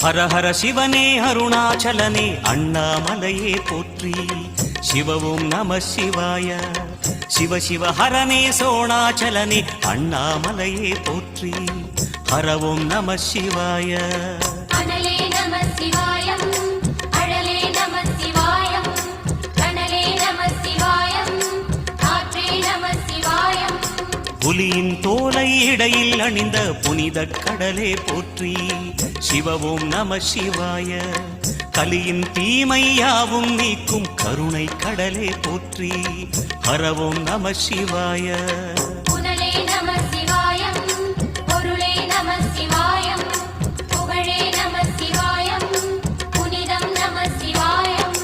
ஹர ஹர சிவனே அருணாச்சலனே அண்ணாமலையே போற்றி. சிவவும் நம சிவாய. சிவ சிவ ஹரனே சோணாச்சலனே அண்ணாமலையே போற்றி. ஹரவும் நம சிவாய. அனலே நம சிவாயம், அழலே நம சிவாயம், கனலே நம சிவாயம், காற்றே நம சிவாயம். புலியின் தோலை இடையில் அணிந்த புனித கடலே போற்றி. சிவவும் நம சிவாய. கலியின் தீமையாவும் நீக்கும் கருணை கடலே போற்றி. ஹரவும் நம சிவாய. புனலே நம சிவாயம், பொருளே நம சிவாயம், புகழே நம சிவாயம், புனிதம் நம சிவாயம்.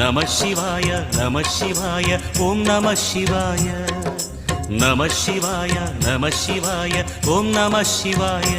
நம சிவாய நம சிவாய ஓம் நம சிவாய. நம சிவாய நம சிவாய ஓம் நம சிவாய.